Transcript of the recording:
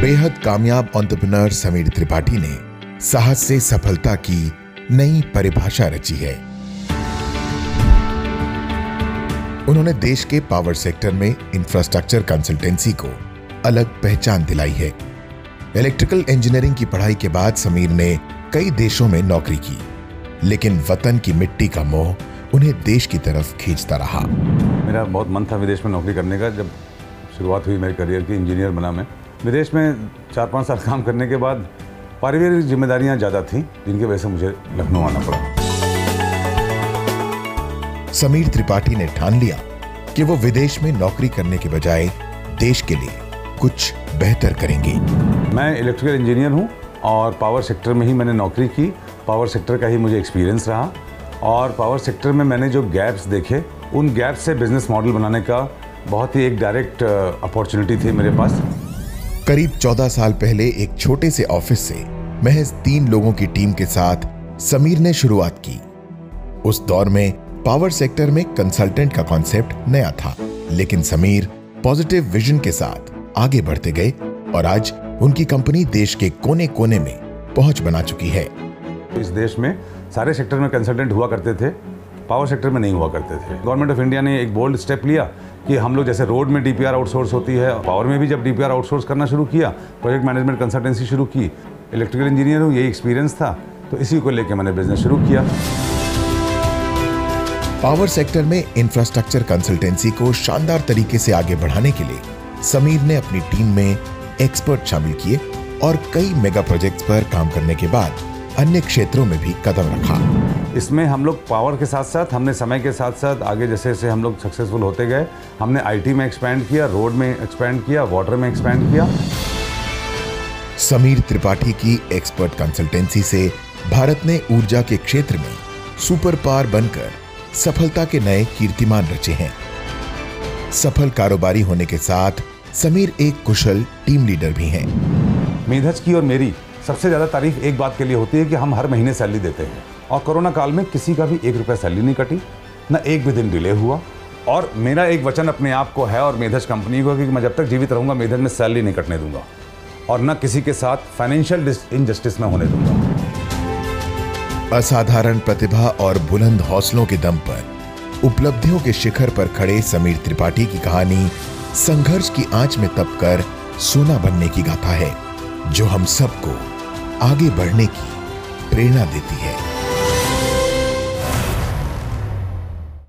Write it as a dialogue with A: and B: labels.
A: बेहद कामयाब एंटरप्रेन्योर समीर त्रिपाठी ने साहस से सफलता की नई परिभाषा रची है। उन्होंने देश के पावर सेक्टर में इंफ्रास्ट्रक्चर कंसल्टेंसी को अलग पहचान दिलाई है। इलेक्ट्रिकल इंजीनियरिंग की पढ़ाई के बाद समीर ने कई देशों में नौकरी की, लेकिन वतन की मिट्टी का मोह उन्हें देश की तरफ खींचता रहा।
B: मेरा बहुत मन था विदेश में नौकरी करने का। जब शुरुआत हुई मेरे करियर की, इंजीनियर बना मैं। विदेश में 4-5 साल काम करने के बाद पारिवारिक जिम्मेदारियां ज़्यादा थीं, जिनकी वजह से मुझे लखनऊ आना पड़ा।
A: समीर त्रिपाठी ने ठान लिया कि वो विदेश में नौकरी करने के बजाय देश के लिए कुछ बेहतर करेंगे।
B: मैं इलेक्ट्रिकल इंजीनियर हूँ और पावर सेक्टर में ही मैंने नौकरी की। पावर सेक्टर का ही मुझे एक्सपीरियंस रहा और पावर सेक्टर में मैंने जो गैप्स देखे, उन गैप्स से बिजनेस मॉडल बनाने का बहुत ही एक डायरेक्ट अपॉर्चुनिटी थी मेरे पास।
A: करीब 14 साल पहले एक छोटे से ऑफिस से महज 3 लोगों की टीम के साथ समीर ने शुरुआत की। उस दौर में पावर सेक्टर में कंसल्टेंट का कॉन्सेप्ट नया था, लेकिन समीर पॉजिटिव विजन के साथ आगे बढ़ते गए और आज उनकी कंपनी देश के कोने कोने में पहुंच बना चुकी है।
B: इस देश में सारे सेक्टर में कंसल्टेंट हुआ करते थे, पावर सेक्टर में नहीं हुआ करते थे। गवर्नमेंट ऑफ इंडिया ने एक बोल्ड स्टेप लिया कि हम लोग जैसे रोड में डीपीआर आउटसोर्स होती है, पावर में भी जब डीपीआर आउटसोर्स करना शुरू किया, प्रोजेक्ट मैनेजमेंट कंसल्टेंसी शुरू की। इलेक्ट्रिकल इंजीनियर हूँ, यही एक्सपीरियंस था, तो इसी को लेकर मैंने बिजनेस शुरू किया।
A: पावर सेक्टर में इंफ्रास्ट्रक्चर कंसल्टेंसी को शानदार तरीके से आगे बढ़ाने के लिए समीर ने अपनी टीम में एक्सपर्ट शामिल किए और कई मेगा प्रोजेक्ट्स पर काम करने के बाद अन्य क्षेत्रों में भी कदम रखा।
B: इसमें हम लोग पावर के साथ साथ हमने समय के साथ साथ आगे जैसे जैसे हम लोग सक्सेसफुल होते गए, हमने आईटी में एक्सपैंड किया, रोड में एक्सपैंड किया, वाटर में एक्सपैंड किया।
A: समीर त्रिपाठी की एक्सपर्ट कंसल्टेंसी से भारत ने ऊर्जा के क्षेत्र में सुपर पावर बनकर सफलता के नए कीर्तिमान रचे हैं। सफल कारोबारी होने के साथ समीर एक कुशल टीम लीडर भी हैं।
B: मेधज की और मेरी सबसे ज़्यादा तारीफ एक बात के लिए होती है कि हम हर महीने सैलरी देते हैं और कोरोना काल में किसी का भी 1 रुपया सैलरी नहीं कटी, ना एक भी दिन डिले हुआ। और मेरा एक वचन अपने आप को है और मेधज कंपनी को कि मैं जब तक जीवित रहूंगा मेधज में सैलरी नहीं कटने दूंगा और ना किसी के साथ फाइनेंशियल इनजस्टिस में होने दूंगा।
A: असाधारण प्रतिभा और बुलंद हौसलों के दम पर उपलब्धियों के शिखर पर खड़े समीर त्रिपाठी की कहानी संघर्ष की आंच में तपकर सोना बनने की गाथा है, जो हम सबको आगे बढ़ने की प्रेरणा देती है।